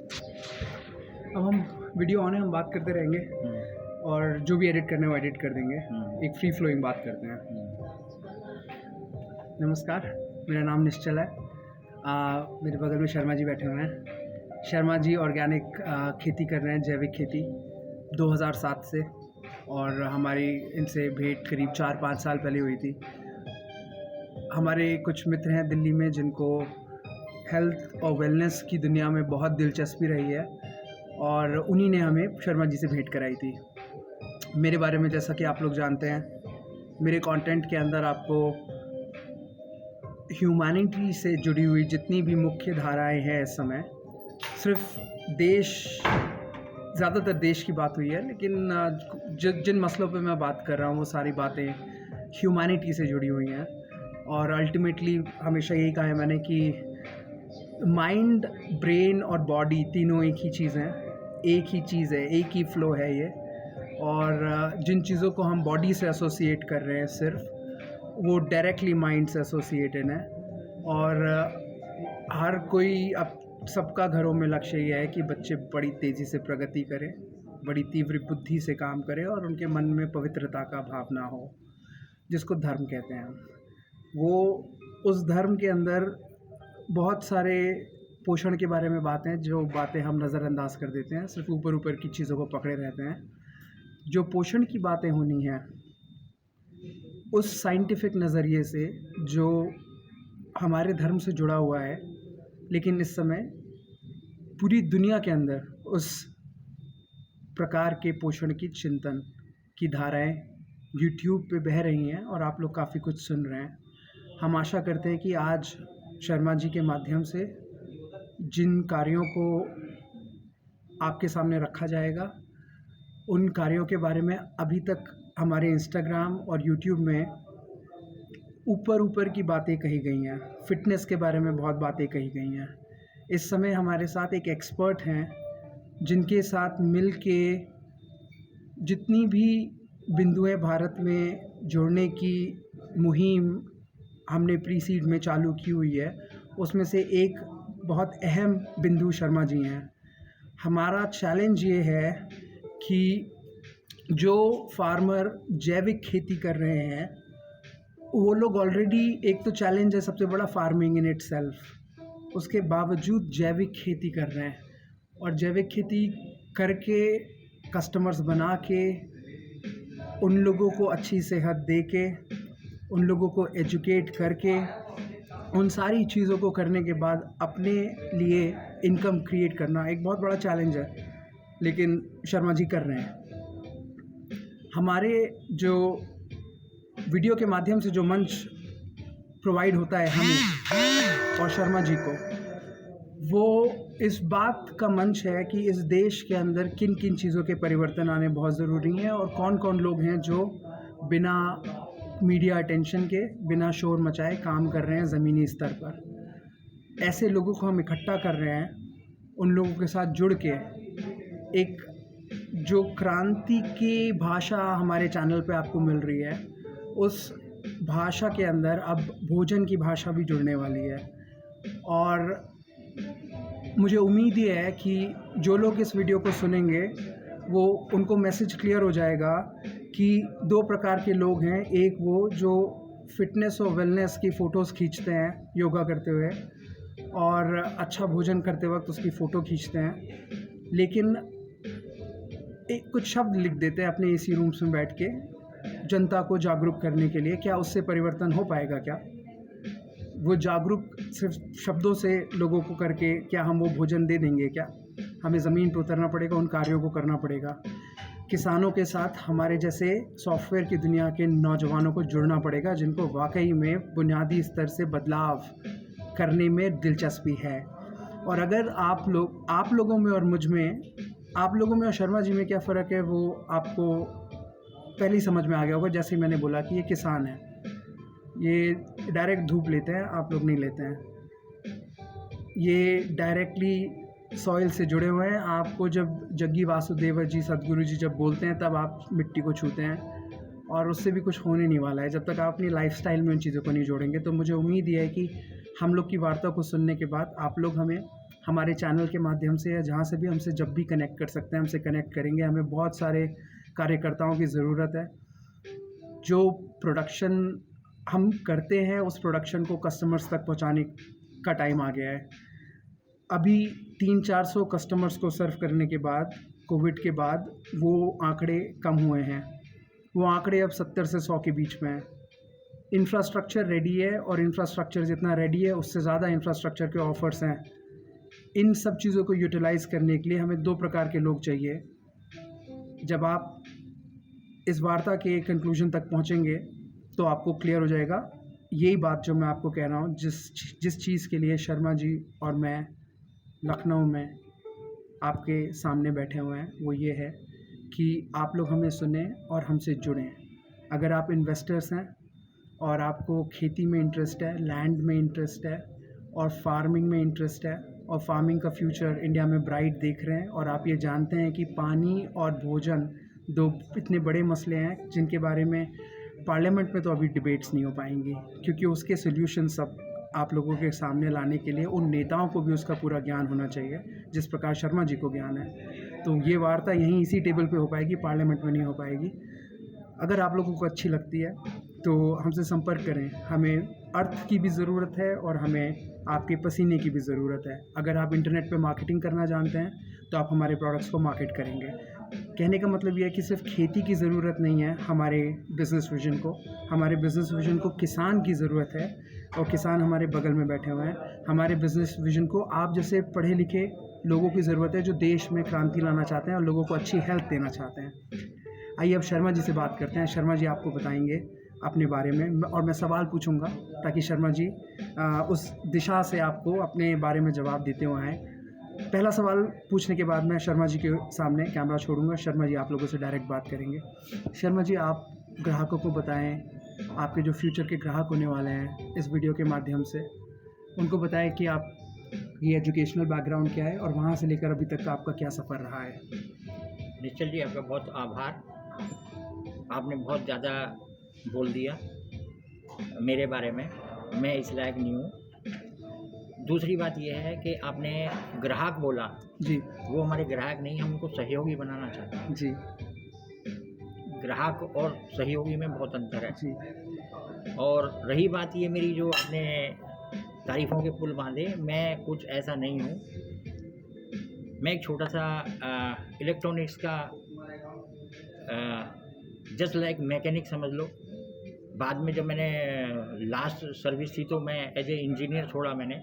अब हम video on है, हम बात करते रहेंगे और जो भी एडिट करना है वो एडिट कर देंगे। एक फ्री फ्लोइंग बात करते हैं। नमस्कार, मेरा नाम निश्चल है। मेरे बगल में शर्मा जी बैठे हुए हैं। शर्मा जी ऑर्गेनिक खेती कर रहे हैं, जैविक खेती 2007 से, और हमारी इनसे भेंट करीब 4-5 साल पहले हुई थी। हमारे कुछ मित्र हैं दिल्ली में जिनको हेल्थ और वेलनेस की दुनिया में बहुत दिलचस्पी रही है, और उन्हीं ने हमें शर्मा जी से भेंट कराई थी। मेरे बारे में जैसा कि आप लोग जानते हैं, मेरे कंटेंट के अंदर आपको ह्यूमैनिटी से जुड़ी हुई जितनी भी मुख्य धाराएं हैं इस समय, सिर्फ ज़्यादातर देश की बात हुई है, लेकिन जिन मसलों पे मैं बात कर रहा हूँ वो सारी बातें ह्यूमैनिटी से जुड़ी हुई हैं। और अल्टीमेटली हमेशा यही कहा है मैंने कि माइंड, ब्रेन और बॉडी तीनों एक ही चीज़ हैं, एक ही चीज़ है, एक ही फ्लो है ये। और जिन चीज़ों को हम बॉडी से एसोसिएट कर रहे हैं सिर्फ, वो डायरेक्टली माइंड से एसोसिएटेड है। और हर कोई, अब सबका घरों में लक्ष्य ये है कि बच्चे बड़ी तेज़ी से प्रगति करें, बड़ी तीव्र बुद्धि से काम करें और उनके मन में पवित्रता का भावना हो, जिसको धर्म कहते हैं। वो उस धर्म के अंदर बहुत सारे पोषण के बारे में बातें, जो बातें हम नज़रअंदाज कर देते हैं, सिर्फ ऊपर ऊपर की चीज़ों को पकड़े रहते हैं। जो पोषण की बातें होनी है उस साइंटिफिक नज़रिए से जो हमारे धर्म से जुड़ा हुआ है, लेकिन इस समय पूरी दुनिया के अंदर उस प्रकार के पोषण की चिंतन की धाराएं यूट्यूब पे बह रही हैं और आप लोग काफ़ी कुछ सुन रहे हैं। हम आशा करते हैं कि आज शर्मा जी के माध्यम से जिन कार्यों को आपके सामने रखा जाएगा, उन कार्यों के बारे में अभी तक हमारे इंस्टाग्राम और यूट्यूब में ऊपर की बातें कही गई हैं। फ़िटनेस के बारे में बहुत बातें कही गई हैं। इस समय हमारे साथ एक एक्सपर्ट हैं जिनके साथ मिल के जितनी भी बिंदुएं भारत में जोड़ने की मुहिम हमने प्री सीड में चालू की हुई है, उसमें से एक बहुत अहम बिंदु शर्मा जी हैं। हमारा चैलेंज ये है कि जो फार्मर जैविक खेती कर रहे हैं, वो लोग ऑलरेडी, एक तो चैलेंज है सबसे बड़ा फार्मिंग इन इटसेल्फ, उसके बावजूद जैविक खेती कर रहे हैं। और जैविक खेती करके, कस्टमर्स बना के, उन लोगों को अच्छी सेहत दे के, उन लोगों को एजुकेट करके, उन सारी चीज़ों को करने के बाद अपने लिए इनकम क्रिएट करना एक बहुत बड़ा चैलेंज है, लेकिन शर्मा जी कर रहे हैं। हमारे जो वीडियो के माध्यम से जो मंच प्रोवाइड होता है हमें और शर्मा जी को, वो इस बात का मंच है कि इस देश के अंदर किन किन चीज़ों के परिवर्तन आने बहुत ज़रूरी हैं और कौन कौन लोग हैं जो बिना मीडिया अटेंशन के, बिना शोर मचाए काम कर रहे हैं ज़मीनी स्तर पर। ऐसे लोगों को हम इकट्ठा कर रहे हैं, उन लोगों के साथ जुड़ के एक जो क्रांति की भाषा हमारे चैनल पे आपको मिल रही है, उस भाषा के अंदर अब भोजन की भाषा भी जुड़ने वाली है। और मुझे उम्मीद ये है कि जो लोग इस वीडियो को सुनेंगे, वो उनको मैसेज क्लियर हो जाएगा कि दो प्रकार के लोग हैं। एक वो जो फिटनेस और वेलनेस की फ़ोटोज़ खींचते हैं योगा करते हुए, और अच्छा भोजन करते वक्त उसकी फ़ोटो खींचते हैं, लेकिन एक कुछ शब्द लिख देते हैं अपने एसी रूम्स में बैठ के जनता को जागरूक करने के लिए। क्या उससे परिवर्तन हो पाएगा? क्या वो जागरूक सिर्फ शब्दों से लोगों को करके क्या हम वो भोजन दे देंगे? क्या हमें ज़मीन पर उतरना पड़ेगा, उन कार्यों को करना पड़ेगा। किसानों के साथ हमारे जैसे सॉफ्टवेयर की दुनिया के नौजवानों को जुड़ना पड़ेगा, जिनको वाकई में बुनियादी स्तर से बदलाव करने में दिलचस्पी है। और अगर आप लोगों में और मुझ में, आप लोगों में और शर्मा जी में क्या फ़र्क है, वो आपको पहले ही समझ में आ गया होगा। जैसे ही मैंने बोला कि ये किसान है, ये डायरेक्ट धूप लेते हैं, आप लोग नहीं लेते हैं। ये डायरेक्टली सॉइल से जुड़े हुए हैं। आपको जब जग्गी वासुदेव जी, सदगुरु जी जब बोलते हैं, तब आप मिट्टी को छूते हैं, और उससे भी कुछ होने नहीं वाला है जब तक आप अपनी लाइफस्टाइल में उन चीज़ों को नहीं जोड़ेंगे। तो मुझे उम्मीद ये है कि हम लोग की वार्ता को सुनने के बाद आप लोग हमें हमारे चैनल के माध्यम से या जहाँ से भी हमसे जब भी कनेक्ट कर सकते हैं हमसे कनेक्ट करेंगे। हमें बहुत सारे कार्यकर्ताओं की ज़रूरत है जो प्रोडक्शन हम करते हैं, उस प्रोडक्शन को कस्टमर्स तक पहुँचाने का टाइम आ गया है। अभी 300-400 कस्टमर्स को सर्व करने के बाद, कोविड के बाद वो आंकड़े कम हुए हैं। वो आंकड़े अब 70 से 100 के बीच में हैं। इंफ्रास्ट्रक्चर रेडी है और इंफ्रास्ट्रक्चर जितना रेडी है उससे ज़्यादा इंफ्रास्ट्रक्चर के ऑफ़र्स हैं। इन सब चीज़ों को यूटिलाइज़ करने के लिए हमें 2 प्रकार के लोग चाहिए। जब आप इस वार्ता के कंक्लूजन तक पहुंचेंगे तो आपको क्लियर हो जाएगा। यही बात जो मैं आपको कह रहा हूँ, जिस चीज़ के लिए शर्मा जी और मैं लखनऊ में आपके सामने बैठे हुए हैं, वो ये है कि आप लोग हमें सुने और हमसे जुड़ें। अगर आप इन्वेस्टर्स हैं और आपको खेती में इंटरेस्ट है, लैंड में इंटरेस्ट है और फार्मिंग में इंटरेस्ट है और फार्मिंग का फ्यूचर इंडिया में ब्राइट देख रहे हैं, और आप ये जानते हैं कि पानी और भोजन 2 इतने बड़े मसले हैं जिनके बारे में पार्लियामेंट में तो अभी डिबेट्स नहीं हो पाएंगी, क्योंकि उसके सॉल्यूशन सब आप लोगों के सामने लाने के लिए उन नेताओं को भी उसका पूरा ज्ञान होना चाहिए जिस प्रकार शर्मा जी को ज्ञान है। तो ये वार्ता यहीं इसी टेबल पे हो पाएगी, पार्लियामेंट में नहीं हो पाएगी। अगर आप लोगों को अच्छी लगती है तो हमसे संपर्क करें। हमें अर्थ की भी ज़रूरत है और हमें आपके पसीने की भी ज़रूरत है। अगर आप इंटरनेट पे मार्केटिंग करना जानते हैं तो आप हमारे प्रोडक्ट्स को मार्केट करेंगे। कहने का मतलब ये है कि सिर्फ खेती की ज़रूरत नहीं है हमारे बिज़नेस विजन को। हमारे बिज़नेस विजन को किसान की ज़रूरत है और किसान हमारे बगल में बैठे हुए हैं। हमारे बिज़नेस विजन को आप जैसे पढ़े लिखे लोगों की ज़रूरत है जो देश में क्रांति लाना चाहते हैं और लोगों को अच्छी हेल्थ देना चाहते हैं। आइए अब शर्मा जी से बात करते हैं। शर्मा जी आपको बताएंगे अपने बारे में और मैं सवाल पूछूंगा ताकि शर्मा जी उस दिशा से आपको अपने बारे में जवाब देते हुए आएँ। पहला सवाल पूछने के बाद मैं शर्मा जी के सामने कैमरा छोड़ूंगा। शर्मा जी आप लोगों से डायरेक्ट बात करेंगे। शर्मा जी आप ग्राहकों को बताएं, आपके जो फ्यूचर के ग्राहक होने वाले हैं इस वीडियो के माध्यम से, उनको बताएं कि आप ये एजुकेशनल बैकग्राउंड क्या है और वहाँ से लेकर अभी तक का आपका क्या सफ़र रहा है। निश्चल जी, आपका बहुत आभार। आपने बहुत ज़्यादा बोल दिया मेरे बारे में, मैं इस लायक नहीं हूँ। दूसरी बात यह है कि आपने ग्राहक बोला जी वो हमारे ग्राहक नहीं, हम उनको सहयोगी बनाना चाहते हैं। जी ग्राहक और सहयोगी में बहुत अंतर है। जी और रही बात ये मेरी जो आपने तारीफ़ों के पुल बांधे, मैं कुछ ऐसा नहीं हूँ। मैं एक छोटा सा इलेक्ट्रॉनिक्स का जस्ट लाइक मैकेनिक समझ लो। बाद में जब मैंने लास्ट सर्विस थी तो मैं एज ए इंजीनियर छोड़ा मैंने।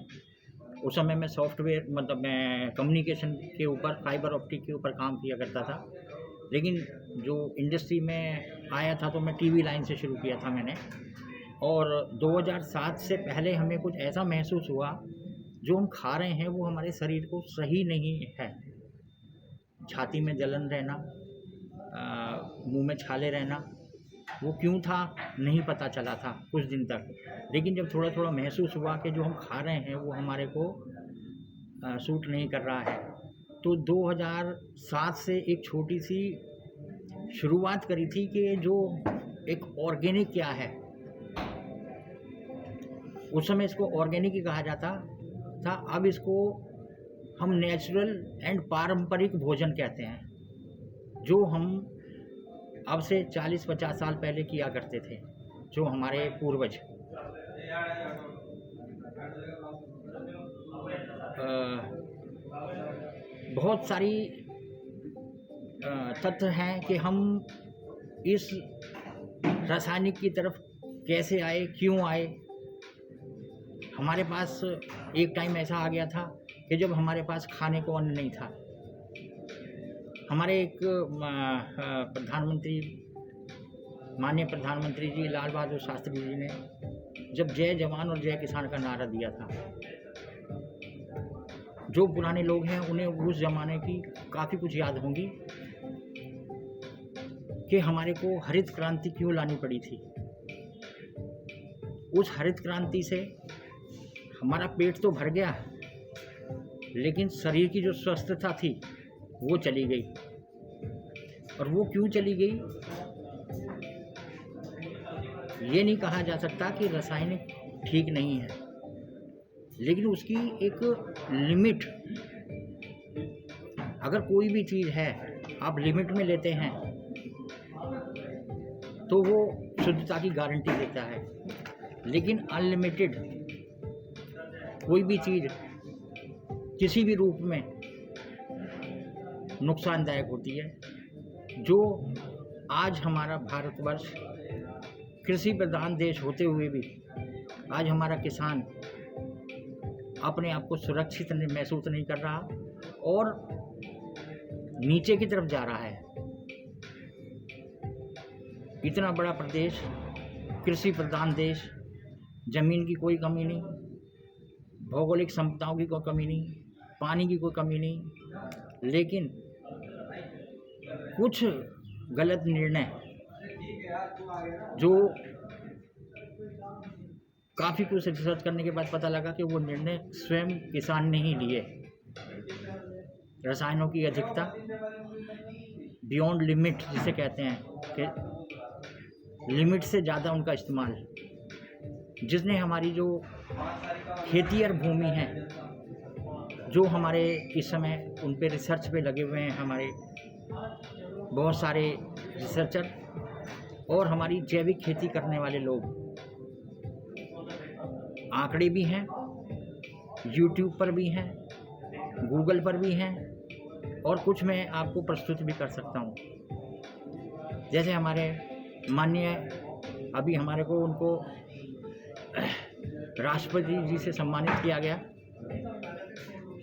उस समय मैं सॉफ्टवेयर मतलब मैं कम्युनिकेशन के ऊपर, फाइबर ऑप्टिक के ऊपर काम किया करता था। लेकिन जो इंडस्ट्री में आया था तो मैं टीवी लाइन से शुरू किया था मैंने। और 2007 से पहले हमें कुछ ऐसा महसूस हुआ जो हम खा रहे हैं वो हमारे शरीर को सही नहीं है। छाती में जलन रहना, मुंह में छाले रहना, वो क्यों था नहीं पता चला था कुछ दिन तक। लेकिन जब थोड़ा थोड़ा महसूस हुआ कि जो हम खा रहे हैं वो हमारे को सूट नहीं कर रहा है, तो 2007 से एक छोटी सी शुरुआत करी थी कि जो एक ऑर्गेनिक क्या है। उस समय इसको ऑर्गेनिक ही कहा जाता था, अब इसको हम नेचुरल एंड पारंपरिक भोजन कहते हैं, जो हम अब से 40-50 साल पहले किया करते थे, जो हमारे पूर्वज। बहुत सारी तथ्य हैं कि हम इस रासायनिक की तरफ कैसे आए, क्यों आए। हमारे पास एक टाइम ऐसा आ गया था कि जब हमारे पास खाने को अन्न नहीं था। हमारे एक प्रधानमंत्री, माननीय प्रधानमंत्री जी लाल बहादुर शास्त्री जी ने जब जय जवान और जय किसान का नारा दिया था, जो पुराने लोग हैं उन्हें उस ज़माने की काफ़ी कुछ याद होंगी कि हमारे को हरित क्रांति क्यों लानी पड़ी थी। उस हरित क्रांति से हमारा पेट तो भर गया, लेकिन शरीर की जो स्वस्थता थी वो चली गई। और वो क्यों चली गई ये नहीं कहा जा सकता कि रासायनिक ठीक नहीं है, लेकिन उसकी एक लिमिट, अगर कोई भी चीज़ है आप लिमिट में लेते हैं तो वो शुद्धता की गारंटी देता है। लेकिन अनलिमिटेड कोई भी चीज़ किसी भी रूप में नुकसानदायक होती है। जो आज हमारा भारतवर्ष कृषि प्रधान देश होते हुए भी आज हमारा किसान अपने आप को सुरक्षित महसूस नहीं कर रहा और नीचे की तरफ जा रहा है। इतना बड़ा प्रदेश, कृषि प्रधान देश, जमीन की कोई कमी नहीं, भौगोलिक संपदाओं की कोई कमी नहीं, पानी की कोई कमी नहीं, लेकिन कुछ गलत निर्णय जो काफ़ी कुछ रिसर्च करने के बाद पता लगा कि वो निर्णय स्वयं किसान ने ही लिए। रसायनों की अधिकता, बियॉन्ड लिमिट जिसे कहते हैं कि लिमिट से ज़्यादा उनका इस्तेमाल, जिसने हमारी जो खेतीहर भूमि है, जो हमारे इस समय उन पे रिसर्च पे लगे हुए हैं हमारे बहुत सारे रिसर्चर और हमारी जैविक खेती करने वाले लोग, आंकड़े भी हैं, यूट्यूब पर भी हैं, गूगल पर भी हैं और कुछ मैं आपको प्रस्तुत भी कर सकता हूँ। जैसे हमारे माननीय अभी हमारे को उनको राष्ट्रपति जी से सम्मानित किया गया,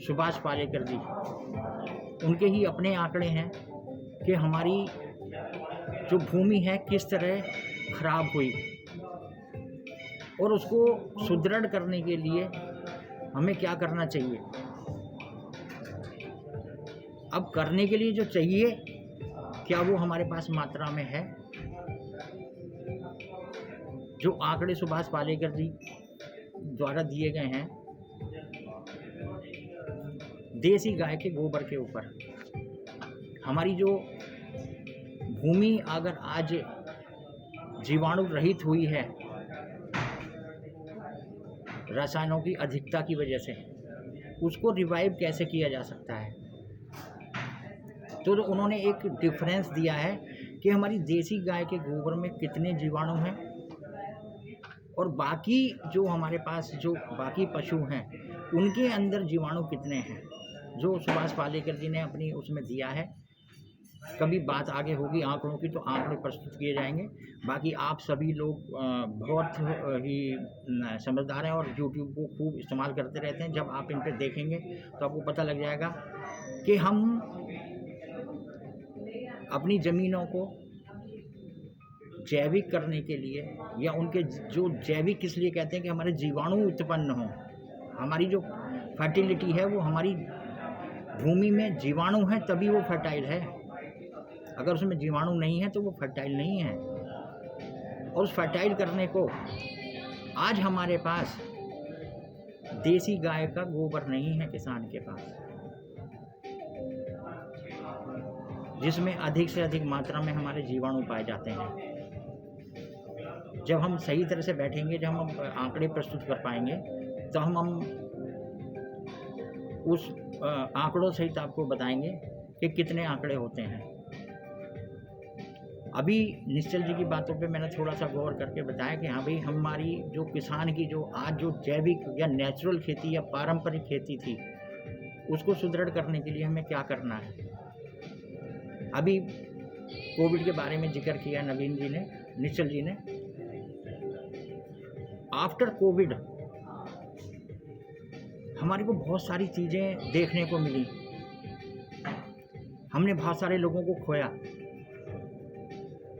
सुभाष पालेकर जी, उनके ही अपने आंकड़े हैं कि हमारी जो भूमि है किस तरह खराब हुई और उसको सुदृढ़ करने के लिए हमें क्या करना चाहिए। अब करने के लिए जो चाहिए क्या वो हमारे पास मात्रा में है? जो आंकड़े सुभाष पालेकर जी द्वारा दिए गए हैं देसी गाय के गोबर के ऊपर, हमारी जो भूमि अगर आज जीवाणु रहित हुई है रसायनों की अधिकता की वजह से, उसको रिवाइव कैसे किया जा सकता है। तो उन्होंने एक डिफरेंस दिया है कि हमारी देसी गाय के गोबर में कितने जीवाणु हैं और बाकी जो हमारे पास जो बाकी पशु हैं उनके अंदर जीवाणु कितने हैं, जो सुभाष पालेकर जी ने अपनी उसमें दिया है। कभी बात आगे होगी आंकड़ों की तो आंकड़े प्रस्तुत किए जाएंगे। बाकी आप सभी लोग बहुत ही समझदार हैं और यूट्यूब को खूब इस्तेमाल करते रहते हैं। जब आप इन पर देखेंगे तो आपको पता लग जाएगा कि हम अपनी ज़मीनों को जैविक करने के लिए या उनके जो जैविक किस लिए कहते हैं कि हमारे जीवाणु उत्पन्न हों, हमारी जो फर्टिलिटी है वो हमारी भूमि में जीवाणु है तभी वो फर्टाइल है। अगर उसमें जीवाणु नहीं है तो वो फर्टाइल नहीं है। और उस फर्टाइल करने को आज हमारे पास देसी गाय का गोबर नहीं है किसान के पास, जिसमें अधिक से अधिक मात्रा में हमारे जीवाणु पाए जाते हैं। जब हम सही तरह से बैठेंगे, जब हम आंकड़े प्रस्तुत कर पाएंगे तो हम उस आंकड़ों सहित आपको बताएंगे कि कितने आंकड़े होते हैं। अभी निश्चल जी की बातों पे मैंने थोड़ा सा गौर करके बताया कि हाँ भाई, हमारी जो किसान की जो आज जो जैविक या नेचुरल खेती या पारंपरिक खेती थी उसको सुदृढ़ करने के लिए हमें क्या करना है। अभी कोविड के बारे में जिक्र किया नवीन जी ने, निश्चल जी ने। आफ्टर कोविड हमारे को बहुत सारी चीज़ें देखने को मिली, हमने बहुत सारे लोगों को खोया।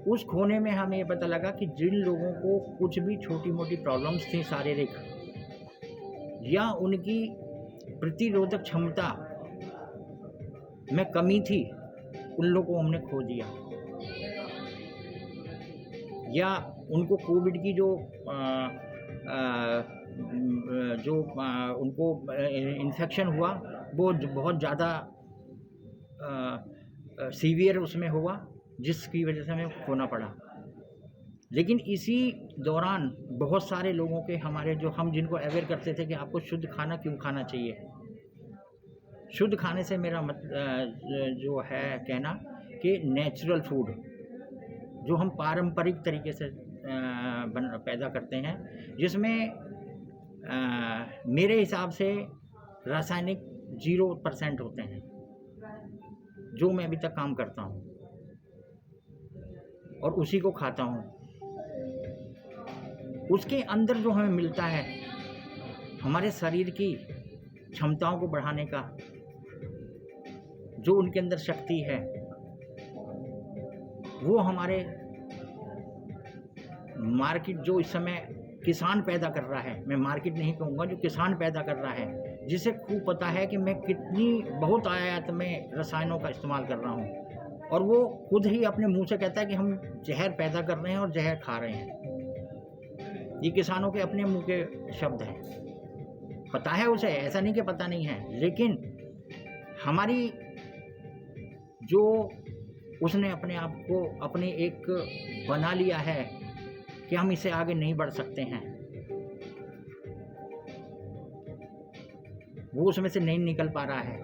उस खोने में हमें ये पता लगा कि जिन लोगों को कुछ भी छोटी मोटी प्रॉब्लम्स थी शारीरिक या उनकी प्रतिरोधक क्षमता में कमी थी, उन लोगों को हमने खो दिया। या उनको कोविड की उनको इन्फेक्शन हुआ वो बहुत ज़्यादा सीवियर उसमें हुआ, जिसकी वजह से हमें खोना पड़ा। लेकिन इसी दौरान बहुत सारे लोगों के हमारे जो हम जिनको अवेयर करते थे कि आपको शुद्ध खाना क्यों खाना चाहिए। शुद्ध खाने से मेरा जो है कहना कि नेचुरल फूड जो हम पारंपरिक तरीके से पैदा करते हैं, जिसमें मेरे हिसाब से रासायनिक 0% होते हैं, जो मैं अभी तक काम करता हूँ और उसी को खाता हूँ। उसके अंदर जो हमें मिलता है हमारे शरीर की क्षमताओं को बढ़ाने का, जो उनके अंदर शक्ति है, वो हमारे मार्केट जो इस समय किसान पैदा कर रहा है, मैं मार्केट नहीं कहूँगा, जो किसान पैदा कर रहा है, जिसे खूब पता है कि मैं कितनी बहुत आयात में रसायनों का इस्तेमाल कर रहा हूँ, और वो खुद ही अपने मुंह से कहता है कि हम जहर पैदा कर रहे हैं और जहर खा रहे हैं। ये किसानों के अपने मुंह के शब्द हैं, पता है उसे, ऐसा नहीं कि पता नहीं है, लेकिन हमारी जो उसने अपने आप को अपने एक बना लिया है कि हम इससे आगे नहीं बढ़ सकते हैं, वो उसमें से नहीं निकल पा रहा है।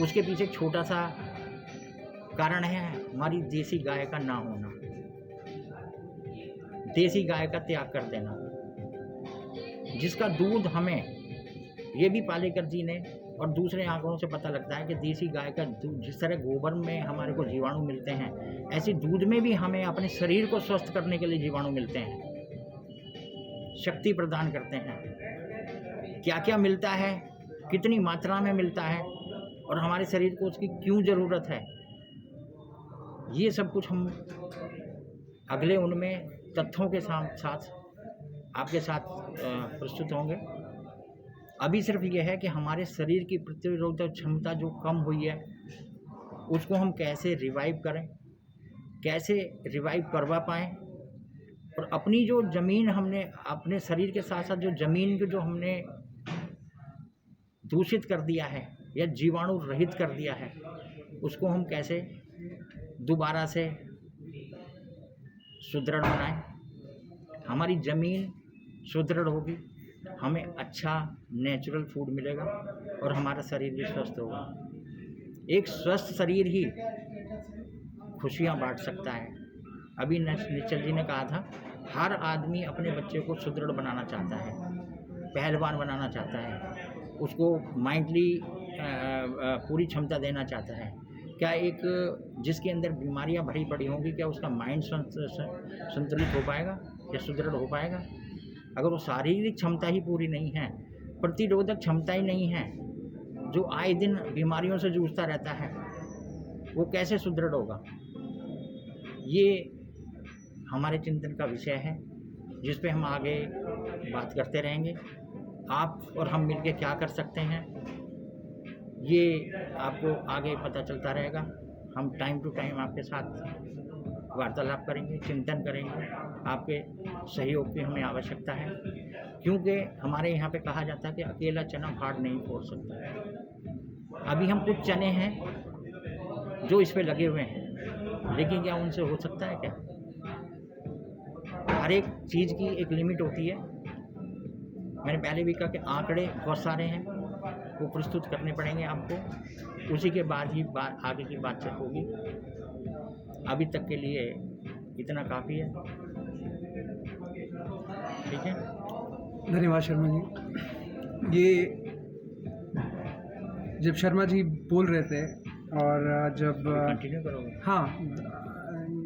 उसके पीछे एक छोटा सा कारण है हमारी देसी गाय का ना होना, देसी गाय का त्याग कर देना, जिसका दूध हमें, ये भी पालेकर जी ने और दूसरे आंकड़ों से पता लगता है कि देसी गाय का दूध, जिस तरह गोबर में हमारे को जीवाणु मिलते हैं, ऐसे दूध में भी हमें अपने शरीर को स्वस्थ करने के लिए जीवाणु मिलते हैं, शक्ति प्रदान करते हैं। क्या क्या मिलता है, कितनी मात्रा में मिलता है और हमारे शरीर को उसकी क्यों ज़रूरत है, ये सब कुछ हम अगले उनमें तथ्यों के साथ आपके साथ प्रस्तुत होंगे। अभी सिर्फ ये है कि हमारे शरीर की प्रतिरोधक क्षमता जो कम हुई है, उसको हम कैसे रिवाइव करें, कैसे रिवाइव करवा पाएँ, और अपनी जो ज़मीन हमने अपने शरीर के साथ साथ जो ज़मीन को जो हमने दूषित कर दिया है या जीवाणु रहित कर दिया है, उसको हम कैसे दोबारा से सुदृढ़ बनाएं। हमारी ज़मीन सुदृढ़ होगी, हमें अच्छा नेचुरल फूड मिलेगा और हमारा शरीर भी स्वस्थ होगा। एक स्वस्थ शरीर ही खुशियाँ बांट सकता है। अभी निश्चल जी ने कहा था, हर आदमी अपने बच्चे को सुदृढ़ बनाना चाहता है, पहलवान बनाना चाहता है, उसको माइंडली पूरी क्षमता देना चाहता है। क्या एक जिसके अंदर बीमारियां भरी पड़ी होंगी, क्या उसका माइंड संतुलित हो पाएगा या सुदृढ़ हो पाएगा? अगर वो शारीरिक क्षमता ही पूरी नहीं है, प्रतिरोधक क्षमता ही नहीं है, जो आए दिन बीमारियों से जूझता रहता है, वो कैसे सुदृढ़ होगा? ये हमारे चिंतन का विषय है, जिस पे हम आगे बात करते रहेंगे। आप और हम मिलके क्या कर सकते हैं, ये आपको आगे पता चलता रहेगा। हम टाइम टू टाइम आपके साथ वार्तालाप करेंगे, चिंतन करेंगे। आपके सहयोग की हमें आवश्यकता है, क्योंकि हमारे यहाँ पे कहा जाता है कि अकेला चना फाड़ नहीं फोड़ सकता। अभी हम कुछ चने हैं जो इस पे लगे हुए हैं, लेकिन क्या उनसे हो सकता है क्या? हर एक चीज़ की एक लिमिट होती है। मैंने पहले भी कहा कि आंकड़े बहुत सारे हैं, वो प्रस्तुत करने पड़ेंगे आपको, उसी के बाद ही आगे की बातचीत होगी। अभी तक के लिए इतना काफ़ी है, ठीक है। धन्यवाद शर्मा जी। ये जब शर्मा जी बोल रहे थे और जब कंटिन्यू करोगे? हाँ,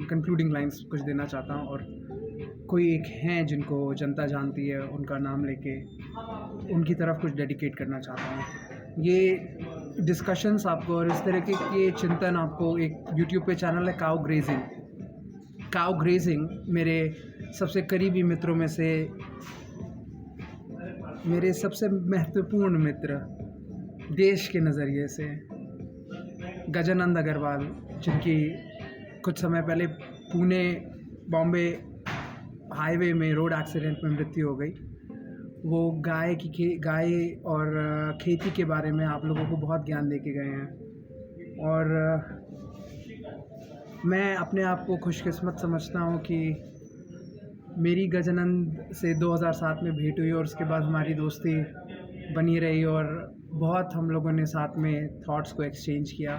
कंक्लूडिंग लाइंस कुछ देना चाहता हूँ, और कोई एक हैं जिनको जनता जानती है, उनका नाम लेके उनकी तरफ कुछ डेडिकेट करना चाहता हूँ। ये डिस्कशंस आपको और इस तरह के चिंतन आपको एक यूट्यूब पे चैनल है काउ ग्रेजिंग मेरे सबसे करीबी मित्रों में से मेरे सबसे महत्वपूर्ण मित्र देश के नज़रिए से गजानंद अग्रवाल, जिनकी कुछ समय पहले पुणे बॉम्बे हाईवे में रोड एक्सीडेंट में मृत्यु हो गई। वो गाय और खेती के बारे में आप लोगों को बहुत ज्ञान दे के गए हैं, और मैं अपने आप को खुशकिस्मत समझता हूँ कि मेरी गजानंद से 2007 में भेंट हुई और उसके बाद हमारी दोस्ती बनी रही और बहुत हम लोगों ने साथ में थॉट्स को एक्सचेंज किया।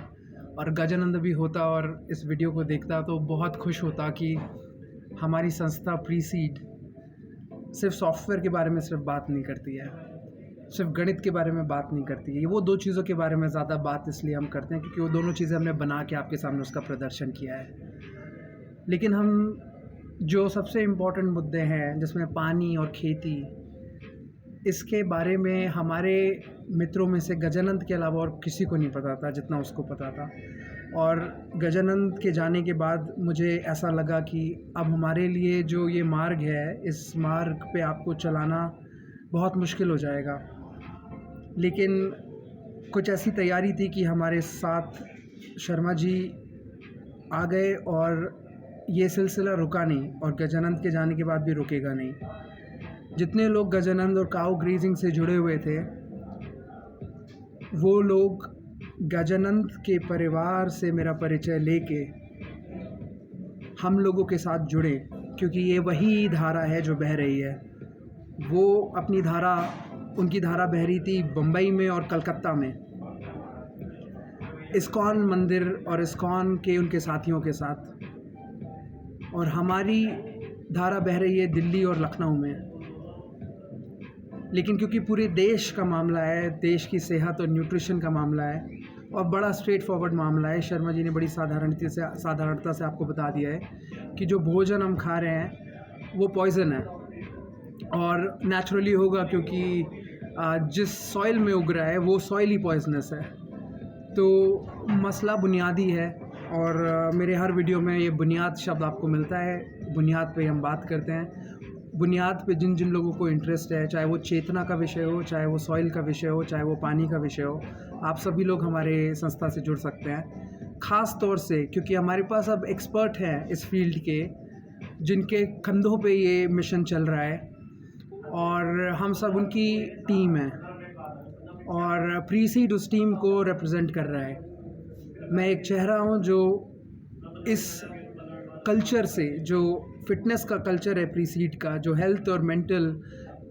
और गजानंद भी होता और इस वीडियो को देखता तो बहुत खुश होता कि हमारी संस्था प्रीसीड सिर्फ सॉफ्टवेयर के बारे में सिर्फ बात नहीं करती है, सिर्फ गणित के बारे में बात नहीं करती है। ये वो दो चीज़ों के बारे में ज़्यादा बात इसलिए हम करते हैं क्योंकि वो दोनों चीज़ें हमने बना के आपके सामने उसका प्रदर्शन किया है। लेकिन हम जो सबसे इम्पोर्टेंट मुद्दे हैं जिसमें पानी और खेती, इसके बारे में हमारे मित्रों में से गजानंद के अलावा और किसी को नहीं पता था जितना उसको पता था। और गजानंद के जाने के बाद मुझे ऐसा लगा कि अब हमारे लिए जो ये मार्ग है, इस मार्ग पे आपको चलाना बहुत मुश्किल हो जाएगा। लेकिन कुछ ऐसी तैयारी थी कि हमारे साथ शर्मा जी आ गए और ये सिलसिला रुका नहीं और गजानंद के जाने के बाद भी रुकेगा नहीं। जितने लोग गजानंद और काऊ ग्रेजिंग से जुड़े हुए थे, वो लोग गजानंद के परिवार से मेरा परिचय लेके हम लोगों के साथ जुड़े, क्योंकि ये वही धारा है जो बह रही है। वो अपनी धारा, उनकी धारा बह रही थी बम्बई में और कलकत्ता में, इस्कॉन मंदिर और इस्कॉन के उनके साथियों के साथ, और हमारी धारा बह रही है दिल्ली और लखनऊ में। लेकिन क्योंकि पूरे देश का मामला है, देश की सेहत और न्यूट्रिशन का मामला है और बड़ा स्ट्रेट फॉरवर्ड मामला है, शर्मा जी ने बड़ी साधारणता से आपको बता दिया है कि जो भोजन हम खा रहे हैं वो पॉइज़न है और नेचुरली होगा, क्योंकि जिस सॉइल में उग रहा है वो सॉइल ही पॉइजनस है। तो मसला बुनियादी है और मेरे हर वीडियो में ये बुनियाद शब्द आपको मिलता है। बुनियाद पे हम बात करते हैं। बुनियाद पे जिन जिन लोगों को इंटरेस्ट है, चाहे वो चेतना का विषय हो, चाहे वो सॉइल का विषय हो, चाहे वो पानी का विषय हो, आप सभी लोग हमारे संस्था से जुड़ सकते हैं। ख़ास तौर से क्योंकि हमारे पास अब एक्सपर्ट हैं इस फील्ड के, जिनके कंधों पे ये मिशन चल रहा है और हम सब उनकी टीम है और प्रीसीड उस टीम को रिप्रेजेंट कर रहा है। मैं एक चेहरा हूँ जो इस कल्चर से, जो फिटनेस का कल्चर है प्रीसीड का, जो हेल्थ और मेंटल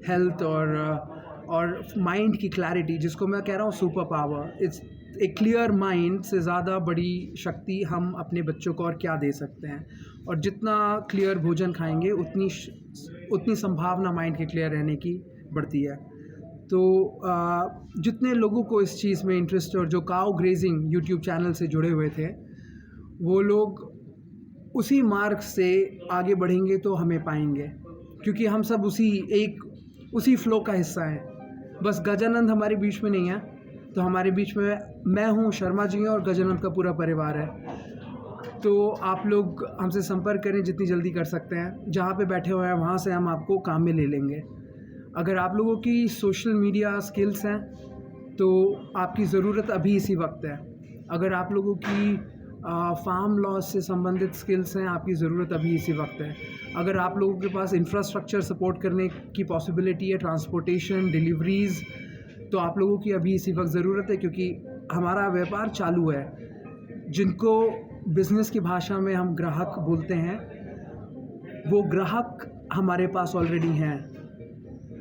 हेल्थ और माइंड की क्लैरिटी, जिसको मैं कह रहा हूँ सुपर पावर, इट्स एक क्लियर माइंड से ज़्यादा बड़ी शक्ति हम अपने बच्चों को और क्या दे सकते हैं। और जितना क्लियर भोजन खाएंगे उतनी संभावना माइंड के क्लियर रहने की बढ़ती है। तो जितने लोगों को इस चीज़ में इंटरेस्ट, और जो काऊ ग्रेजिंग यूट्यूब चैनल से जुड़े हुए थे, वो लोग उसी मार्ग से आगे बढ़ेंगे तो हमें पाएंगे, क्योंकि हम सब उसी फ्लो का हिस्सा हैं। बस गजानंद हमारे बीच में नहीं है, तो हमारे बीच में मैं हूँ, शर्मा जी हैं और गजानंद का पूरा परिवार है। तो आप लोग हमसे संपर्क करें जितनी जल्दी कर सकते हैं। जहाँ पे बैठे हुए हैं वहाँ से हम आपको काम में ले लेंगे। अगर आप लोगों की सोशल मीडिया स्किल्स हैं तो आपकी ज़रूरत अभी इसी वक्त है। अगर आप लोगों की फार्म लॉ से संबंधित स्किल्स हैं, आपकी ज़रूरत अभी इसी वक्त है। अगर आप लोगों के पास इंफ्रास्ट्रक्चर सपोर्ट करने की पॉसिबिलिटी है, ट्रांसपोर्टेशन, डिलीवरीज़, तो आप लोगों की अभी इसी वक्त ज़रूरत है, क्योंकि हमारा व्यापार चालू है। जिनको बिज़नेस की भाषा में हम ग्राहक बोलते हैं, वो ग्राहक हमारे पास ऑलरेडी हैं,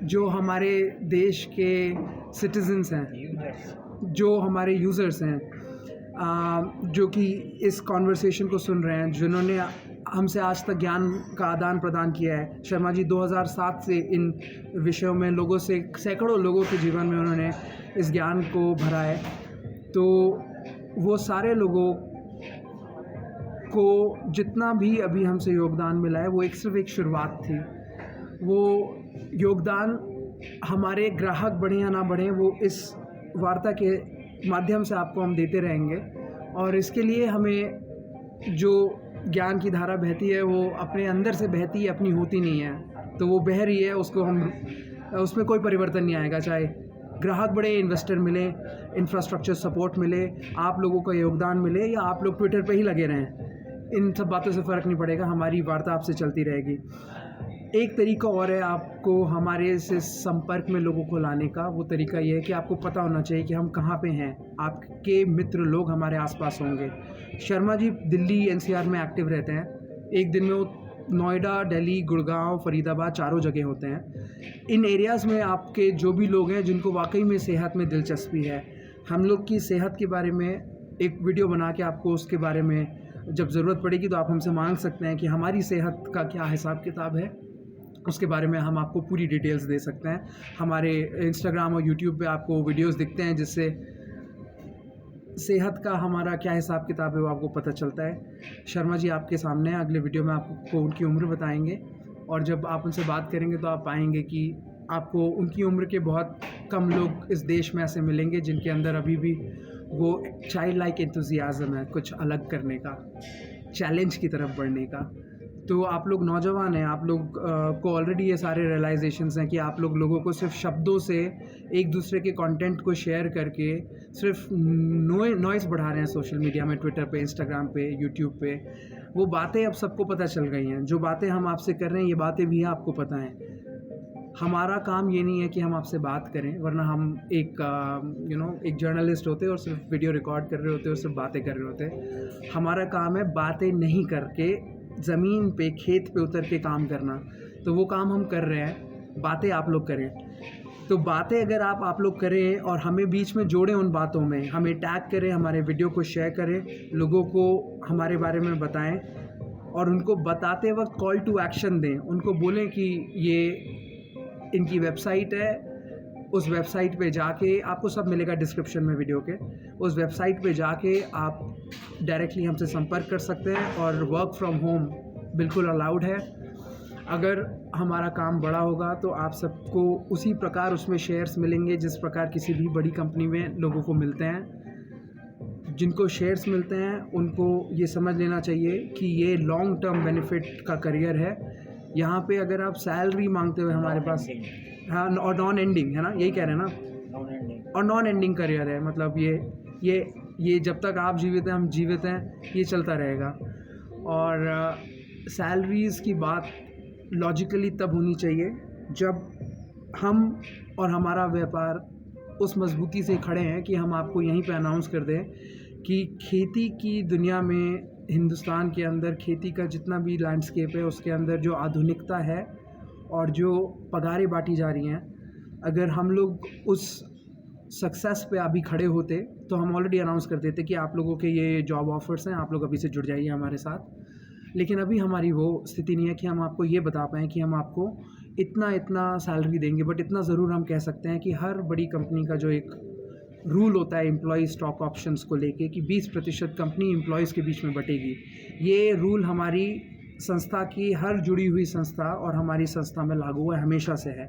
जो हमारे देश के सिटीजन्स हैं, जो हमारे यूज़र्स हैं, जो कि इस कॉन्वर्सेशन को सुन रहे हैं, जिन्होंने हमसे आज तक ज्ञान का आदान प्रदान किया है। शर्मा जी 2007 से इन विषयों में लोगों से, सैकड़ों लोगों के जीवन में उन्होंने इस ज्ञान को भरा है। तो वो सारे लोगों को जितना भी अभी हमसे योगदान मिला है, वो सिर्फ एक शुरुआत थी। वो योगदान हमारे ग्राहक बढ़े या ना बढ़े, वो इस वार्ता के माध्यम से आपको हम देते रहेंगे। और इसके लिए हमें जो ज्ञान की धारा बहती है वो अपने अंदर से बहती है, अपनी होती नहीं है। तो वो बह रही है, उसमें कोई परिवर्तन नहीं आएगा। चाहे ग्राहक बढ़े, इन्वेस्टर मिले, इंफ्रास्ट्रक्चर सपोर्ट मिले, आप लोगों का योगदान मिले, या आप लोग ट्विटर पे ही लगे रहें, इन सब बातों से फ़र्क नहीं पड़ेगा। हमारी वार्ता आपसे चलती रहेगी। एक तरीका और है आपको हमारे से संपर्क में लोगों को लाने का। वो तरीका ये है कि आपको पता होना चाहिए कि हम कहाँ पे हैं। आपके मित्र लोग हमारे आसपास होंगे। शर्मा जी दिल्ली NCR में एक्टिव रहते हैं। एक दिन में वो नोएडा, दिल्ली, गुड़गांव, फरीदाबाद चारों जगह होते हैं। इन एरियाज़ में आपके जो भी लोग हैं जिनको वाकई में सेहत में दिलचस्पी है, हम लोग की सेहत के बारे में एक वीडियो बना के आपको उसके बारे में जब ज़रूरत पड़ेगी तो आप हमसे मांग सकते हैं कि हमारी सेहत का क्या हिसाब किताब है, उसके बारे में हम आपको पूरी डिटेल्स दे सकते हैं। हमारे इंस्टाग्राम और यूट्यूब पे आपको वीडियोस दिखते हैं जिससे सेहत का हमारा क्या हिसाब किताब है वो आपको पता चलता है। शर्मा जी आपके सामने हैं, अगले वीडियो में आपको उनकी उम्र बताएंगे और जब आप उनसे बात करेंगे तो आप पाएंगे कि आपको उनकी उम्र के बहुत कम लोग इस देश में ऐसे मिलेंगे जिनके अंदर अभी भी वो चाइल्ड लाइक एंथुजियाज़म है कुछ अलग करने का, चैलेंज की तरफ बढ़ने का। तो आप लोग नौजवान हैं, आप लोग को ऑलरेडी ये सारे रियलाइजेशंस हैं कि आप लोगों को सिर्फ शब्दों से एक दूसरे के कंटेंट को शेयर करके सिर्फ नॉइज़ बढ़ा रहे हैं सोशल मीडिया में, ट्विटर पे, इंस्टाग्राम पे, यूट्यूब पे। वो बातें अब सबको पता चल गई हैं, जो बातें हम आपसे कर रहे हैं ये बातें भी आपको पता हैं। हमारा काम ये नहीं है कि हम आपसे बात करें, वरना हम एक एक जर्नलिस्ट होते और सिर्फ वीडियो रिकॉर्ड कर रहे होते और सिर्फ बातें कर रहे होते। हमारा काम है बातें नहीं करके ज़मीन पे, खेत पे उतर के काम करना। तो वो काम हम कर रहे हैं, बातें आप लोग करें। तो बातें अगर आप लोग करें और हमें बीच में जोड़ें उन बातों में, हमें टैग करें, हमारे वीडियो को शेयर करें, लोगों को हमारे बारे में बताएं और उनको बताते वक्त कॉल टू एक्शन दें। उनको बोलें कि ये इनकी वेबसाइट है, उस वेबसाइट पे जाके आपको सब मिलेगा डिस्क्रिप्शन में वीडियो के। उस वेबसाइट पे जाके आप डायरेक्टली हमसे संपर्क कर सकते हैं और वर्क फ्रॉम होम बिल्कुल अलाउड है। अगर हमारा काम बड़ा होगा तो आप सबको उसी प्रकार उसमें शेयर्स मिलेंगे जिस प्रकार किसी भी बड़ी कंपनी में लोगों को मिलते हैं। जिनको शेयर्स मिलते हैं उनको ये समझ लेना चाहिए कि ये लॉन्ग टर्म बेनिफिट का करियर है। यहाँ पे अगर आप सैलरी मांगते हुए हमारे पास, हाँ, और नॉन एंडिंग है ना, यही कह रहे हैं ना, नॉन एंडिंग और नॉन एंडिंग करियर है। मतलब ये जब तक आप जीवित हैं, हम जीवित हैं, ये चलता रहेगा। और सैलरीज़ की बात लॉजिकली तब होनी चाहिए जब हम और हमारा व्यापार उस मजबूती से खड़े हैं कि हम आपको यहीं पे अनाउंस कर दें कि खेती की दुनिया में, हिंदुस्तान के अंदर खेती का जितना भी लैंडस्केप है उसके अंदर जो आधुनिकता है और जो पगारें बांटी जा रही हैं, अगर हम लोग उस सक्सेस पे अभी खड़े होते तो हम ऑलरेडी अनाउंस कर देते कि आप लोगों के ये जॉब ऑफर्स हैं, आप लोग अभी से जुड़ जाइए हमारे साथ। लेकिन अभी हमारी वो स्थिति नहीं है कि हम आपको ये बता पाएँ कि हम आपको इतना सैलरी देंगे। बट इतना ज़रूर हम कह सकते हैं कि हर बड़ी कंपनी का जो एक रूल होता है एम्प्लॉय स्टॉक ऑप्शंस को लेके कि 20% कंपनी एम्प्लॉयज़ के बीच में बटेगी, ये रूल हमारी संस्था की हर जुड़ी हुई संस्था और हमारी संस्था में लागू है, हमेशा से है।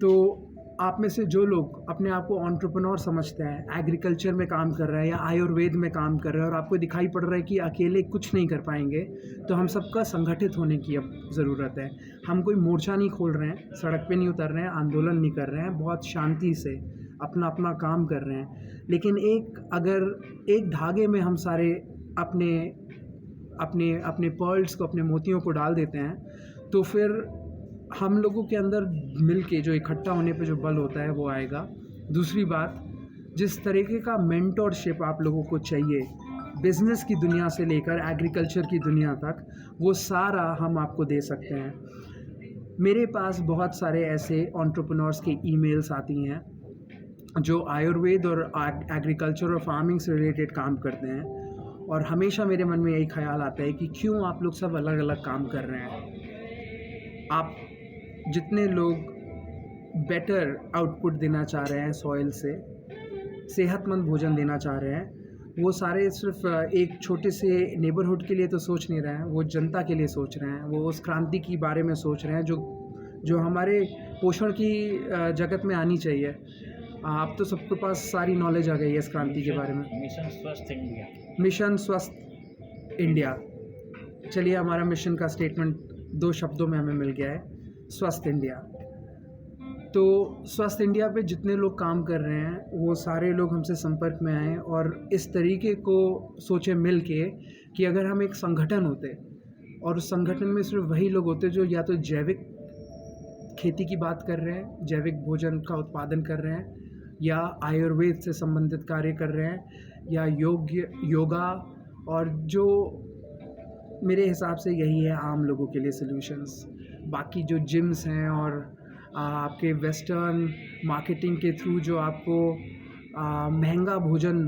तो आप में से जो लोग अपने आप को एंटरप्रेन्योर समझते हैं, एग्रीकल्चर में काम कर रहे हैं या आयुर्वेद में काम कर रहे हैं और आपको दिखाई पड़ रहा है कि अकेले कुछ नहीं कर पाएंगे, तो हम सबका संगठित होने की अब ज़रूरत है। हम कोई मोर्चा नहीं खोल रहे हैं, सड़क पे नहीं उतर रहे हैं, आंदोलन नहीं कर रहे हैं, बहुत शांति से अपना काम कर रहे हैं। लेकिन अगर एक धागे में हम सारे अपने पर्ल्स को, अपने मोतियों को डाल देते हैं तो फिर हम लोगों के अंदर मिलके जो इकट्ठा होने पे जो बल होता है वो आएगा। दूसरी बात, जिस तरीके का मेंटरशिप आप लोगों को चाहिए बिज़नेस की दुनिया से लेकर एग्रीकल्चर की दुनिया तक, वो सारा हम आपको दे सकते हैं। मेरे पास बहुत सारे ऐसे एंटरप्रेन्योर्स के ईमेल्स आती हैं जो आयुर्वेद और एग्रीकल्चर और फार्मिंग से रिलेटेड काम करते हैं और हमेशा मेरे मन में यही ख्याल आता है कि क्यों आप लोग सब अलग अलग काम कर रहे हैं। आप जितने लोग बेटर आउटपुट देना चाह रहे हैं सॉइल से, सेहतमंद भोजन देना चाह रहे हैं, वो सारे सिर्फ एक छोटे से नेबरहुड के लिए तो सोच नहीं रहे हैं, वो जनता के लिए सोच रहे हैं, वो उस क्रांति के बारे में सोच रहे हैं जो हमारे पोषण की जगत में आनी चाहिए। आप तो सबके पास सारी नॉलेज आ गई है इस क्रांति के बारे में। मिशन स्वस्थ इंडिया, मिशन स्वस्थ इंडिया। चलिए, हमारा मिशन का स्टेटमेंट 2 शब्दों में हमें मिल गया है, स्वस्थ इंडिया। तो स्वस्थ इंडिया पे जितने लोग काम कर रहे हैं वो सारे लोग हमसे संपर्क में आएँ और इस तरीके को सोचें मिल के कि अगर हम एक संगठन होते और उस संगठन में सिर्फ वही लोग होते जो या तो जैविक खेती की बात कर रहे हैं, जैविक भोजन का उत्पादन कर रहे हैं, या आयुर्वेद से संबंधित कार्य कर रहे हैं, या योगा और जो मेरे हिसाब से यही है आम लोगों के लिए सॉल्यूशंस। बाकी जो जिम्स हैं और आपके वेस्टर्न मार्केटिंग के थ्रू जो आपको महंगा भोजन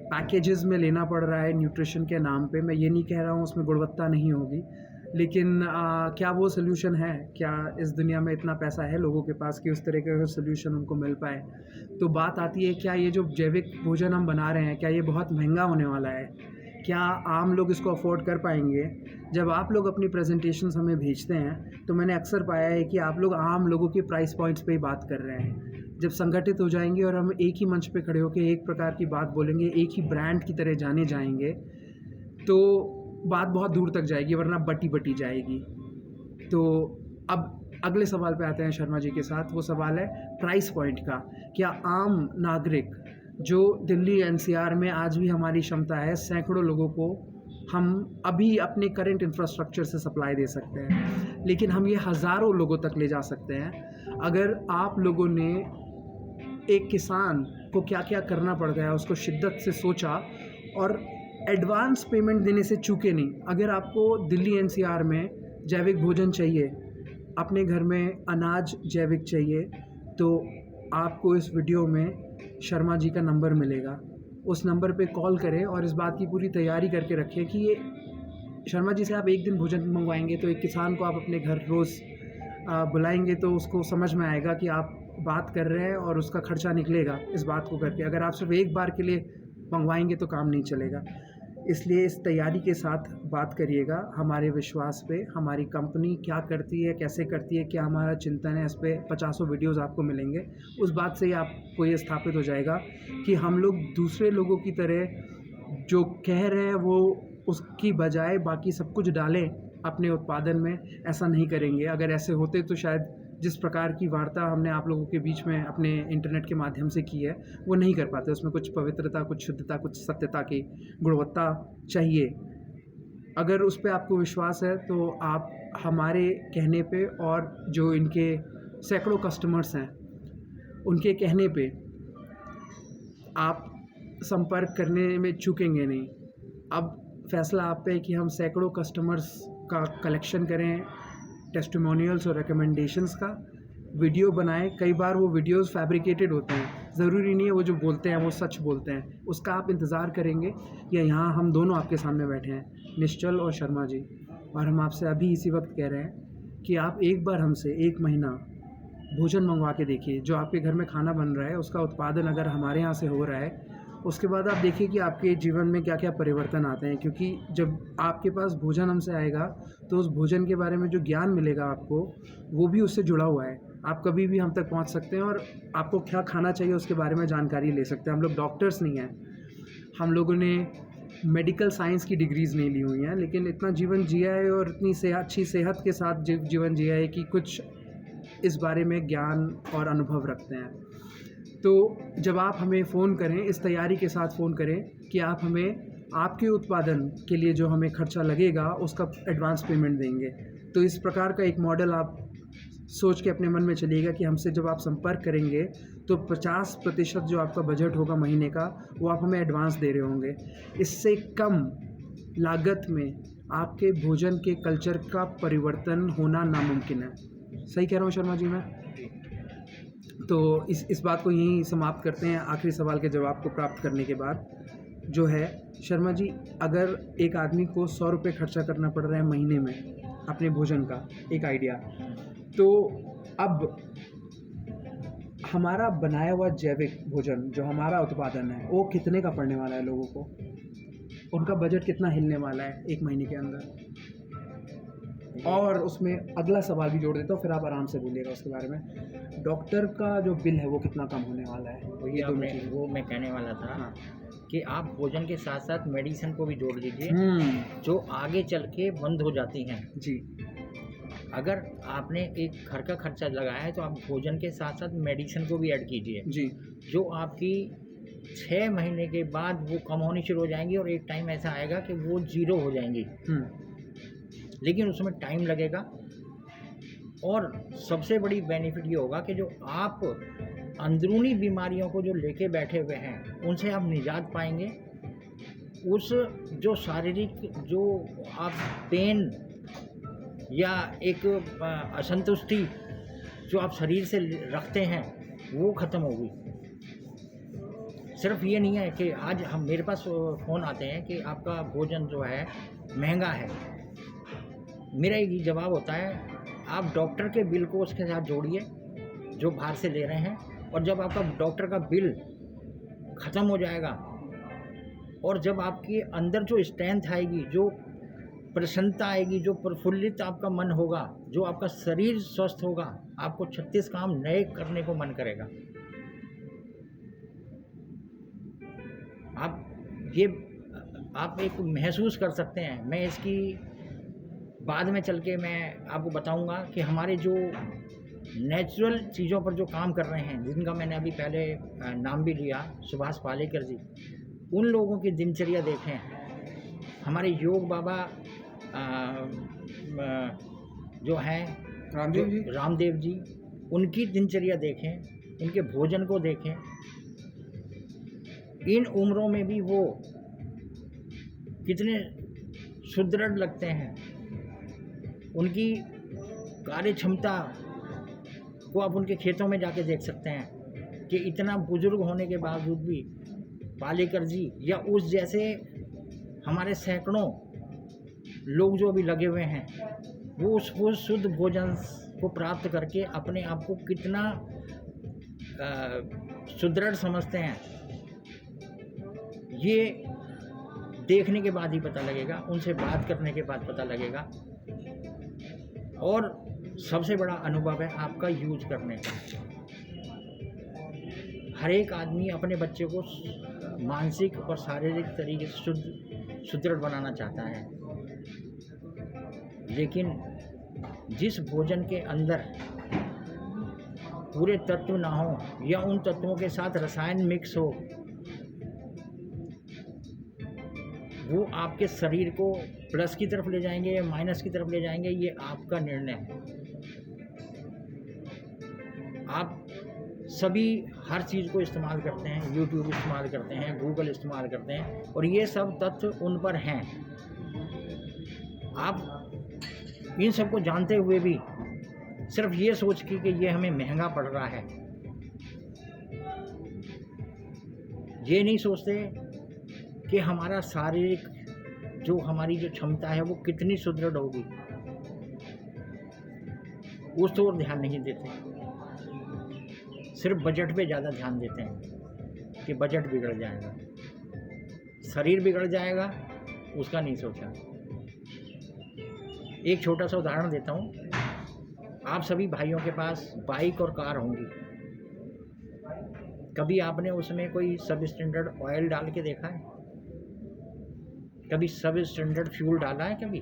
पैकेजेस में लेना पड़ रहा है न्यूट्रिशन के नाम पे, मैं ये नहीं कह रहा हूँ उसमें गुणवत्ता नहीं होगी, लेकिन क्या वो सॉल्यूशन है? क्या इस दुनिया में इतना पैसा है लोगों के पास कि उस तरह का सॉल्यूशन उनको मिल पाए? तो बात आती है, क्या ये जो जैविक भोजन हम बना रहे हैं, क्या ये बहुत महंगा होने वाला है? क्या आम लोग इसको अफोर्ड कर पाएंगे? जब आप लोग अपनी प्रेजेंटेशंस हमें भेजते हैं तो मैंने अक्सर पाया है कि आप लोग आम लोगों के प्राइस पॉइंट्स पे ही बात कर रहे हैं। जब संगठित हो जाएंगे और हम एक ही मंच पे खड़े होकर एक प्रकार की बात बोलेंगे, एक ही ब्रांड की तरह जाने जाएंगे, तो बात बहुत दूर तक जाएगी, वरना बटी जाएगी। तो अब अगले सवाल पे आते हैं शर्मा जी के साथ। वो सवाल है प्राइस पॉइंट का। क्या आम नागरिक जो दिल्ली एनसीआर में आज भी हमारी क्षमता है सैकड़ों लोगों को हम अभी अपने करंट इंफ्रास्ट्रक्चर से सप्लाई दे सकते हैं, लेकिन हम ये हज़ारों लोगों तक ले जा सकते हैं अगर आप लोगों ने एक किसान को क्या क्या करना पड़ता है उसको शिद्दत से सोचा और एडवांस पेमेंट देने से चूके नहीं। अगर आपको दिल्ली एनसीआर में जैविक भोजन चाहिए, अपने घर में अनाज जैविक चाहिए, तो आपको इस वीडियो में शर्मा जी का नंबर मिलेगा। उस नंबर पे कॉल करें और इस बात की पूरी तैयारी करके रखें कि ये शर्मा जी से आप एक दिन भोजन मंगवाएंगे तो एक किसान को आप अपने घर रोज़ बुलाएंगे तो उसको समझ में आएगा कि आप बात कर रहे हैं और उसका खर्चा निकलेगा इस बात को करके। अगर आप सिर्फ एक बार के लिए मंगवाएंगे तो काम नहीं चलेगा। इसलिए इस तैयारी के साथ बात करिएगा, हमारे विश्वास पे। हमारी कंपनी क्या करती है, कैसे करती है, क्या हमारा चिंतन है, इस पे 50 वीडियोज़ आपको मिलेंगे। उस बात से ही आपको ये स्थापित हो जाएगा कि हम लोग दूसरे लोगों की तरह जो कह रहे हैं वो उसकी बजाय बाकी सब कुछ डालें अपने उत्पादन में, ऐसा नहीं करेंगे। अगर ऐसे होते तो शायद जिस प्रकार की वार्ता हमने आप लोगों के बीच में अपने इंटरनेट के माध्यम से की है वो नहीं कर पाते। उसमें कुछ पवित्रता, कुछ शुद्धता, कुछ सत्यता की गुणवत्ता चाहिए। अगर उस पे आपको विश्वास है तो आप हमारे कहने पे और जो इनके सैकड़ों कस्टमर्स हैं उनके कहने पे आप संपर्क करने में चूकेंगे नहीं। अब फैसला आप पे है कि हम सैकड़ों कस्टमर्स का कलेक्शन करें, टेस्टिमोनियल्स और रिकमेंडेशंस का वीडियो बनाएं। कई बार वो वीडियोस फैब्रिकेटेड होते हैं, ज़रूरी नहीं है वो जो बोलते हैं वो सच बोलते हैं। उसका आप इंतज़ार करेंगे या यहाँ हम दोनों आपके सामने बैठे हैं, निश्चल और शर्मा जी, और हम आपसे अभी इसी वक्त कह रहे हैं कि आप एक बार हमसे 1 महीना भोजन मंगवा के देखिए। जो आपके घर में खाना बन रहा है उसका उत्पादन अगर हमारे यहाँ से हो रहा है, उसके बाद आप देखिए कि आपके जीवन में क्या क्या परिवर्तन आते हैं। क्योंकि जब आपके पास भोजन हमसे आएगा तो उस भोजन के बारे में जो ज्ञान मिलेगा आपको, वो भी उससे जुड़ा हुआ है। आप कभी भी हम तक पहुंच सकते हैं और आपको क्या खाना चाहिए उसके बारे में जानकारी ले सकते हैं। हम लोग डॉक्टर्स नहीं हैं, हम लोगों ने मेडिकल साइंस की डिग्रीज़ नहीं ली हुई हैं, लेकिन इतना जीवन जिया है और इतनी अच्छी सेहत के साथ जीवन जिया है कि कुछ इस बारे में ज्ञान और अनुभव रखते हैं। तो जब आप हमें फ़ोन करें, इस तैयारी के साथ फ़ोन करें कि आप हमें आपके उत्पादन के लिए जो हमें खर्चा लगेगा उसका एडवांस पेमेंट देंगे। तो इस प्रकार का एक मॉडल आप सोच के अपने मन में चलिएगा कि हमसे जब आप संपर्क करेंगे तो 50% जो आपका बजट होगा महीने का वो आप हमें एडवांस दे रहे होंगे। इससे कम लागत में आपके भोजन के कल्चर का परिवर्तन होना नामुमकिन है। सही कह रहा हूँ शर्मा जी मैं? तो इस बात को यहीं समाप्त करते हैं। आखिरी सवाल के जवाब को प्राप्त करने के बाद जो है, शर्मा जी, अगर एक आदमी को 100 रुपये खर्चा करना पड़ रहा है महीने में अपने भोजन का, एक आइडिया, तो अब हमारा बनाया हुआ जैविक भोजन जो हमारा उत्पादन है वो कितने का पड़ने वाला है लोगों को? उनका बजट कितना हिलने वाला है 1 महीने के अंदर? और उसमें अगला सवाल भी जोड़ देता हूँ, फिर आप आराम से बोलिएगा उसके बारे में। डॉक्टर का जो बिल है वो कितना कम होने वाला है? वही वो मैं कहने वाला था। हाँ। कि आप भोजन के साथ साथ मेडिसिन को भी जोड़ लीजिए जो आगे चल के बंद हो जाती हैं जी। अगर आपने एक घर का खर्चा लगाया है तो आप भोजन के साथ साथ मेडिसिन को भी ऐड कीजिए जी, जो आपकी 6 महीने के बाद वो कम होनी शुरू हो जाएंगी और एक टाइम ऐसा आएगा कि वो 0 हो जाएंगी। लेकिन उसमें टाइम लगेगा। और सबसे बड़ी बेनिफिट ये होगा कि जो आप अंदरूनी बीमारियों को जो लेके बैठे हुए हैं उनसे आप निजात पाएंगे। उस जो शारीरिक जो आप पेन या एक असंतुष्टि जो आप शरीर से रखते हैं वो ख़त्म हो गई। सिर्फ ये नहीं है कि आज हम मेरे पास फ़ोन आते हैं कि आपका भोजन जो है महंगा है। मेरा एक ही जवाब होता है, आप डॉक्टर के बिल को उसके साथ जोड़िए जो बाहर से ले रहे हैं, और जब आपका डॉक्टर का बिल ख़त्म हो जाएगा और जब आपके अंदर जो स्ट्रेंथ आएगी, जो प्रसन्नता आएगी, जो प्रफुल्लित आपका मन होगा, जो आपका शरीर स्वस्थ होगा, आपको 36 काम नए करने को मन करेगा। आप एक महसूस कर सकते हैं। मैं इसकी बाद में चल के मैं आपको बताऊंगा कि हमारे जो नेचुरल चीज़ों पर जो काम कर रहे हैं, जिनका मैंने अभी पहले नाम भी लिया, सुभाष पालेकर जी, उन लोगों की दिनचर्या देखें। हमारे योग बाबा जो हैं रामदेव जी, उनकी दिनचर्या देखें, उनके भोजन को देखें। इन उम्रों में भी वो कितने सुदृढ़ लगते हैं। उनकी कार्य क्षमता को आप उनके खेतों में जाके देख सकते हैं कि इतना बुजुर्ग होने के बावजूद भी पालेकर जी या उस जैसे हमारे सैकड़ों लोग जो अभी लगे हुए हैं, वो उस शुद्ध भोजन को प्राप्त करके अपने आप को कितना सुदृढ़ समझते हैं, ये देखने के बाद ही पता लगेगा, उनसे बात करने के बाद पता लगेगा। और सबसे बड़ा अनुभव है आपका यूज करने का। हर एक आदमी अपने बच्चे को मानसिक और शारीरिक तरीके से सुदृढ़ बनाना चाहता है, लेकिन जिस भोजन के अंदर पूरे तत्व ना हो या उन तत्वों के साथ रसायन मिक्स हो, वो आपके शरीर को प्लस की तरफ ले जाएंगे या माइनस की तरफ ले जाएंगे, ये आपका निर्णय है। आप सभी हर चीज़ को इस्तेमाल करते हैं, यूट्यूब इस्तेमाल करते हैं, गूगल इस्तेमाल करते हैं, और ये सब तत्व उन पर हैं। आप इन सब को जानते हुए भी सिर्फ ये सोच के कि ये हमें महंगा पड़ रहा है, ये नहीं सोचते कि हमारा शारीरिक जो हमारी जो क्षमता है वो कितनी सुदृढ़ होगी, उस तो ध्यान नहीं देते। सिर्फ बजट पे ज़्यादा ध्यान देते हैं कि बजट बिगड़ जाएगा, शरीर बिगड़ जाएगा, उसका नहीं सोचा। एक छोटा सा उदाहरण देता हूँ। आप सभी भाइयों के पास बाइक और कार होंगी। कभी आपने उसमें कोई सब स्टैंडर्ड ऑयल डाल के देखा है? कभी सब स्टैंडर्ड फ्यूल डाला है कभी?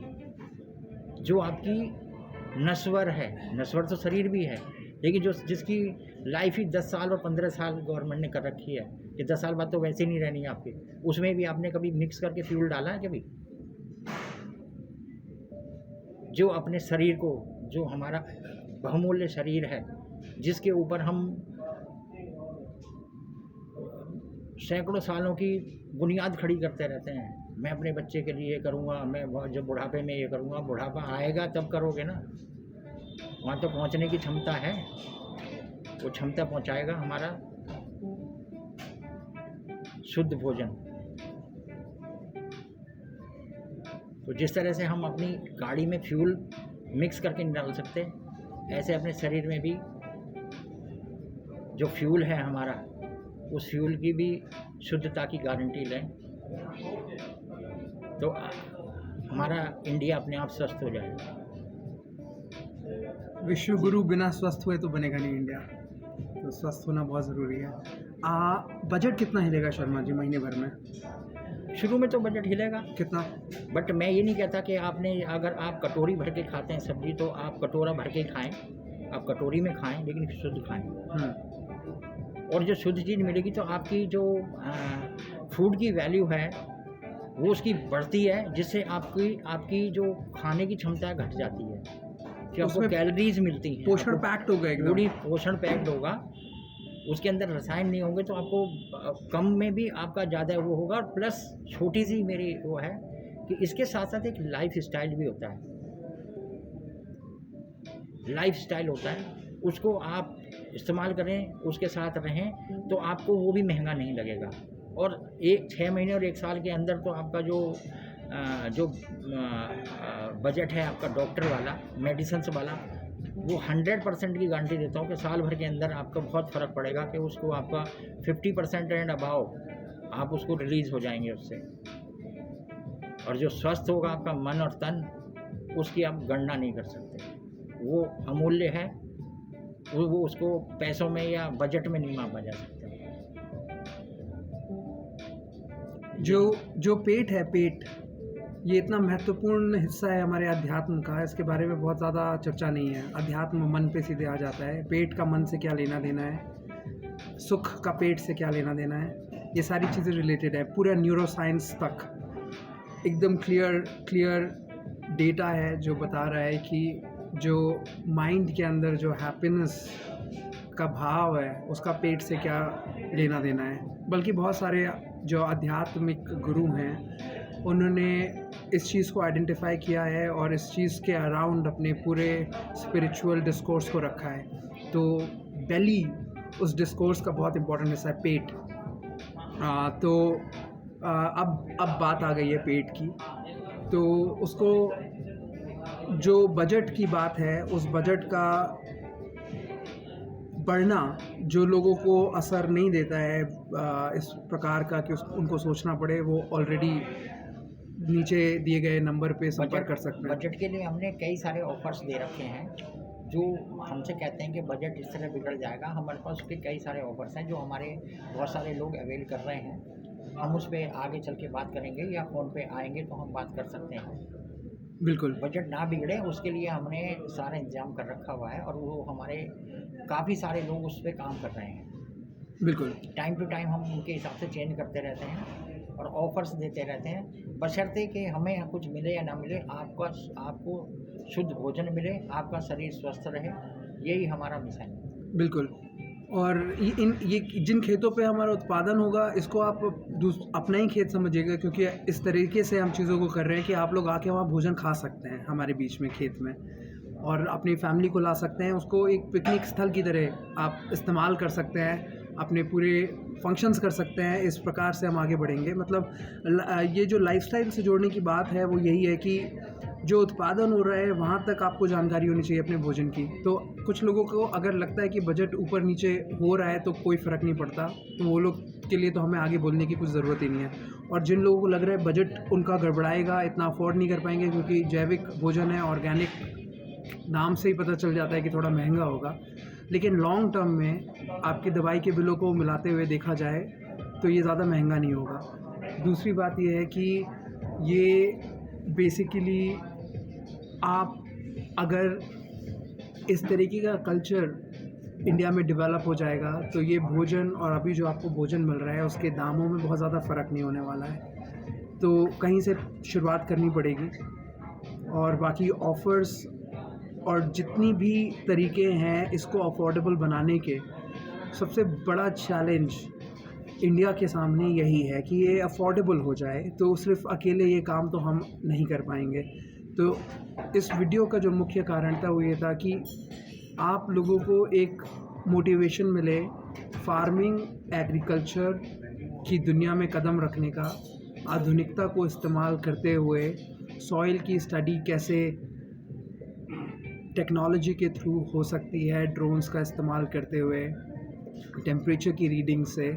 जो आपकी नस्वर है, नस्वर तो शरीर भी है, लेकिन जिसकी लाइफ ही 10 साल और 15 साल गवर्नमेंट ने कर रखी है कि 10 साल बाद तो वैसे ही नहीं रहनी है आपकी, उसमें भी आपने कभी मिक्स करके फ्यूल डाला है कभी? जो अपने शरीर को, जो हमारा बहुमूल्य शरीर है, जिसके ऊपर हम सैकड़ों सालों की बुनियाद खड़ी करते रहते हैं, मैं अपने बच्चे के लिए ये करूँगा, मैं जब बुढ़ापे में ये करूँगा, बुढ़ापा आएगा तब करोगे ना, वहाँ तो पहुँचने की क्षमता है, वो क्षमता पहुँचाएगा हमारा शुद्ध भोजन। तो जिस तरह से हम अपनी गाड़ी में फ्यूल मिक्स करके नहीं डाल सकते, ऐसे अपने शरीर में भी जो फ्यूल है हमारा, उस फ्यूल की भी शुद्धता की गारंटी लें, तो हमारा इंडिया अपने आप स्वस्थ हो जाएगा। विश्व गुरु बिना स्वस्थ हुए तो बनेगा नहीं इंडिया, तो स्वस्थ होना बहुत ज़रूरी है। बजट कितना हिलेगा शर्मा जी महीने भर में? शुरू में तो बजट हिलेगा। कितना? बट मैं ये नहीं कहता कि आपने, अगर आप कटोरी भर के खाते हैं सब्जी, तो आप कटोरा भर के खाएं, आप कटोरी में खाएं, लेकिन शुद्ध खाएं। और जो शुद्ध चीज़ मिलेगी तो आपकी जो फूड की वैल्यू है वो उसकी बढ़ती है, जिससे आपकी जो खाने की क्षमता है घट जाती है, कि आपको कैलोरीज मिलती हैं, पोषण पैक्ड होगा, एकदम पूरी पोषण पैक्ड होगा, उसके अंदर रसायन नहीं होंगे तो आपको कम में भी आपका ज़्यादा वो होगा। और प्लस छोटी सी मेरी वो है कि इसके साथ साथ एक लाइफ स्टाइल भी होता है, लाइफ स्टाइल होता है, उसको आप इस्तेमाल करें, उसके साथ रहें तो आपको वो भी महंगा नहीं लगेगा। और 6 महीने और 1 साल के अंदर तो आपका जो बजट है आपका डॉक्टर वाला, मेडिसिन्स वाला, वो 100% की गारंटी देता हूँ कि साल भर के अंदर आपका बहुत फ़र्क पड़ेगा कि उसको आपका 50% एंड अबाव आप उसको रिलीज़ हो जाएंगे उससे। और जो स्वस्थ होगा आपका मन और तन, उसकी आप गणना नहीं कर सकते, वो अमूल्य है, वो उसको पैसों में या बजट में नहीं मापा जा सकता। जो पेट है, पेट ये इतना महत्वपूर्ण हिस्सा है हमारे अध्यात्म का, इसके बारे में बहुत ज़्यादा चर्चा नहीं है। अध्यात्म मन पे सीधे आ जाता है, पेट का मन से क्या लेना देना है, सुख का पेट से क्या लेना देना है, ये सारी चीज़ें रिलेटेड है। पूरा न्यूरो साइंस तक एकदम क्लियर डेटा है जो बता रहा है कि जो माइंड के अंदर जो हैप्पीनेस का भाव है उसका पेट से क्या लेना देना है। बल्कि बहुत सारे जो आध्यात्मिक गुरु हैं उन्होंने इस चीज़ को आइडेंटिफाई किया है और इस चीज़ के अराउंड अपने पूरे स्पिरिचुअल डिस्कोर्स को रखा है। तो बेली उस डिस्कोर्स का बहुत इंपॉर्टेंट हिस्सा है, पेट। अब बात आ गई है पेट की, तो उसको जो बजट की बात है, उस बजट का बढ़ना जो लोगों को असर नहीं देता है इस प्रकार का कि उनको सोचना पड़े, वो ऑलरेडी नीचे दिए गए नंबर पे संपर्क कर सकते हैं। बजट के लिए हमने कई सारे ऑफर्स दे रखे हैं, जो हमसे कहते हैं कि बजट इस तरह बिगड़ जाएगा। हमारे पास उसके कई सारे ऑफर्स हैं जो हमारे बहुत सारे लोग अवेल कर रहे हैं। हम उस पर आगे चल के बात करेंगे या फ़ोन पे आएंगे तो हम बात कर सकते हैं। बिल्कुल, बजट ना बिगड़े उसके लिए हमने सारा इंतजाम कर रखा हुआ है और वो हमारे काफ़ी सारे लोग उस पर काम कर रहे हैं। बिल्कुल। टाइम टू टाइम हम उनके हिसाब से चेंज करते रहते हैं और ऑफर्स देते रहते हैं, बशर्ते कि हमें कुछ मिले या ना मिले, आपको शुद्ध भोजन मिले, आपका शरीर स्वस्थ रहे, यही हमारा मिशन है। बिल्कुल। और ये जिन खेतों पे हमारा उत्पादन होगा, इसको आप अपना ही खेत समझिएगा, क्योंकि इस तरीके से हम चीज़ों को कर रहे हैं कि आप लोग आके वहाँ भोजन खा सकते हैं हमारे बीच में खेत में, और अपनी फैमिली को ला सकते हैं। उसको एक पिकनिक स्थल की तरह आप इस्तेमाल कर सकते हैं, अपने पूरे फंक्शंस कर सकते हैं। इस प्रकार से हम आगे बढ़ेंगे। मतलब ये जो लाइफस्टाइल से जोड़ने की बात है वो यही है कि जो उत्पादन हो रहा है वहाँ तक आपको जानकारी होनी चाहिए अपने भोजन की। तो कुछ लोगों को अगर लगता है कि बजट ऊपर नीचे हो रहा है तो कोई फ़र्क नहीं पड़ता, तो वो लोग के लिए तो हमें आगे बोलने की कुछ ज़रूरत ही नहीं है। और जिन लोगों को लग रहा है बजट उनका गड़बड़ाएगा, इतना अफोर्ड नहीं कर पाएंगे क्योंकि जैविक भोजन है, ऑर्गेनिक नाम से ही पता चल जाता है कि थोड़ा महंगा होगा, लेकिन लॉन्ग टर्म में आपकी दवाई के बिलों को मिलाते हुए देखा जाए तो ये ज़्यादा महंगा नहीं होगा। दूसरी बात ये है कि ये बेसिकली आप अगर इस तरीके का कल्चर इंडिया में डेवलप हो जाएगा तो ये भोजन और अभी जो आपको भोजन मिल रहा है उसके दामों में बहुत ज़्यादा फ़र्क नहीं होने वाला है। तो कहीं से शुरुआत करनी पड़ेगी, और बाकी ऑफ़र्स और जितनी भी तरीके हैं इसको अफोर्डेबल बनाने के, सबसे बड़ा चैलेंज इंडिया के सामने यही है कि ये अफोर्डेबल हो जाए। तो सिर्फ अकेले ये काम तो हम नहीं कर पाएंगे। तो इस वीडियो का जो मुख्य कारण था वो ये था कि आप लोगों को एक मोटिवेशन मिले फार्मिंग एग्रीकल्चर की दुनिया में कदम रखने का, आधुनिकता को इस्तेमाल करते हुए सॉइल की स्टडी कैसे टेक्नोलॉजी के थ्रू हो सकती है, ड्रोन्स का इस्तेमाल करते हुए, टेम्परेचर की रीडिंग से,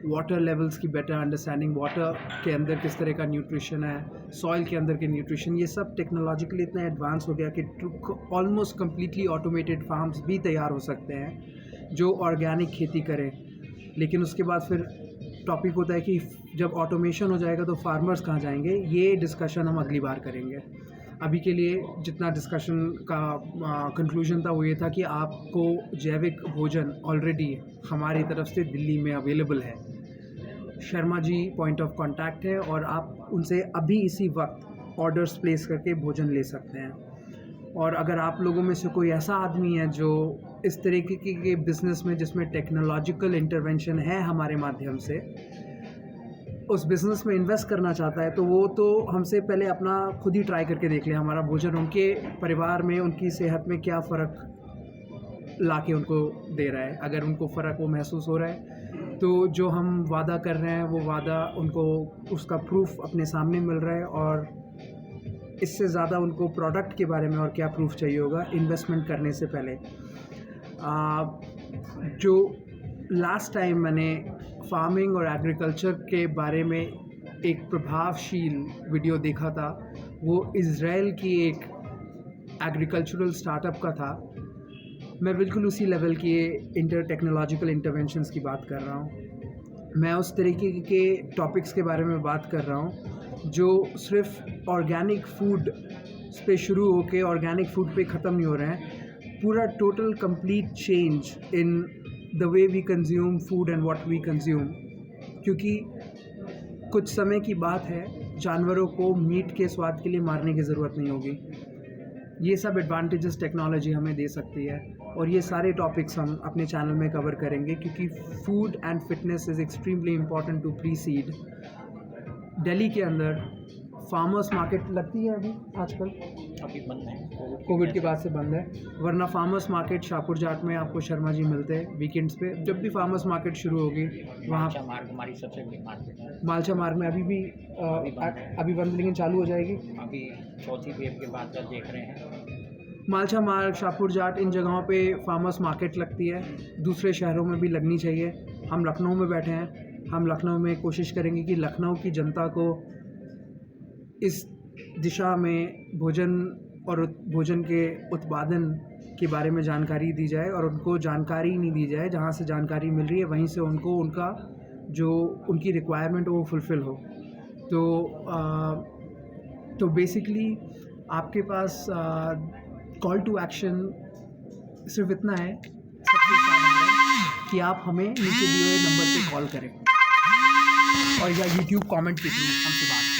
वाटर लेवल्स की बेटर अंडरस्टैंडिंग, वाटर के अंदर किस तरह का न्यूट्रिशन है, सॉइल के अंदर के न्यूट्रिशन, ये सब टेक्नोलॉजिकली इतना एडवांस हो गया कि ऑलमोस्ट कम्प्लीटली ऑटोमेटेड फार्म्स भी तैयार हो सकते हैं जो ऑर्गेनिक खेती करें। लेकिन उसके बाद फिर टॉपिक होता है कि जब ऑटोमेशन हो जाएगा तो फार्मर्स कहाँ जाएंगे, ये डिस्कशन हम अगली बार करेंगे। अभी के लिए जितना डिस्कशन का कंक्लूजन था वो ये था कि आपको जैविक भोजन ऑलरेडी हमारी तरफ से दिल्ली में अवेलेबल है। Sharma ji point of contact है और आप उनसे अभी इसी वक्त ऑर्डर्स प्लेस करके भोजन ले सकते हैं। और अगर आप लोगों में से कोई ऐसा आदमी है जो इस तरीके के बिज़नेस में जिसमें टेक्नोलॉजिकल इंटरवेंशन है हमारे माध्यम से उस बिज़नेस में इन्वेस्ट करना चाहता है, तो वो तो हमसे पहले अपना खुद ही ट्राई करके देख ले हमारा भोजन उनके परिवार में, उनकी सेहत में क्या फ़र्क ला के उनको दे रहा है। अगर उनको फ़र्क वो महसूस हो रहा है तो जो हम वादा कर रहे हैं वो वादा उनको उसका प्रूफ अपने सामने मिल रहा है, और इससे ज़्यादा उनको प्रोडक्ट के बारे में और क्या प्रूफ चाहिए होगा इन्वेस्टमेंट करने से पहले। जो लास्ट टाइम मैंने फार्मिंग और एग्रीकल्चर के बारे में एक प्रभावशील वीडियो देखा था, वो इज़राइल की एक एग्रीकल्चरल स्टार्टअप का था। मैं बिल्कुल उसी लेवल की टेक्नोलॉजिकल इंटरवेंशंस की बात कर रहा हूँ। मैं उस तरीके के टॉपिक्स के बारे में बात कर रहा हूँ जो सिर्फ ऑर्गेनिक फूड पे शुरू होके ऑर्गेनिक फूड पे ख़त्म नहीं हो रहे हैं। पूरा total complete change in the way we consume food and what we consume, क्योंकि कुछ समय की बात है जानवरों को मीट के स्वाद के लिए मारने की ज़रूरत नहीं होगी। ये सब एडवांटेजेस टेक्नोलॉजी हमें दे सकती है, और ये सारे टॉपिक्स हम अपने चैनल में कवर करेंगे, क्योंकि food and fitness is extremely important to precede. Delhi के अंदर फार्मर्स मार्केट लगती है अभी आजकल, अभी बंद है, कोविड के बाद से बंद है, वरना फार्मर्स मार्केट शाहपुर जाट में आपको शर्मा जी मिलते हैं वीकेंड्स पे। जब भी फार्मर्स मार्केट शुरू होगी वहाँ मालशा मार्ग हमारी सबसे बड़ी मार्केट है। मालशा मार्ग में अभी भी अभी बंद, लेकिन चालू हो जाएगी अभी चौथी वेव के बाद का देख रहे हैं। मालशा मार्ग, शाहपुर जाट, इन जगहों पे फार्मर्स मार्केट लगती है। दूसरे शहरों में भी लगनी चाहिए। हम लखनऊ में बैठे हैं, हम लखनऊ में कोशिश करेंगे कि लखनऊ की जनता को इस दिशा में भोजन और भोजन के उत्पादन के बारे में जानकारी दी जाए, और उनको जानकारी नहीं दी जाए, जहाँ से जानकारी मिल रही है वहीं से उनको उनका जो उनकी रिक्वायरमेंट हो वो फुलफ़िल हो। तो बेसिकली आपके पास कॉल टू एक्शन सिर्फ इतना है सबसे सारा कि आप हमें नीचे दिए हुए नंबर पे कॉल करें और या यूट्यूब कमेंट के थ्रू हमसे बात करें।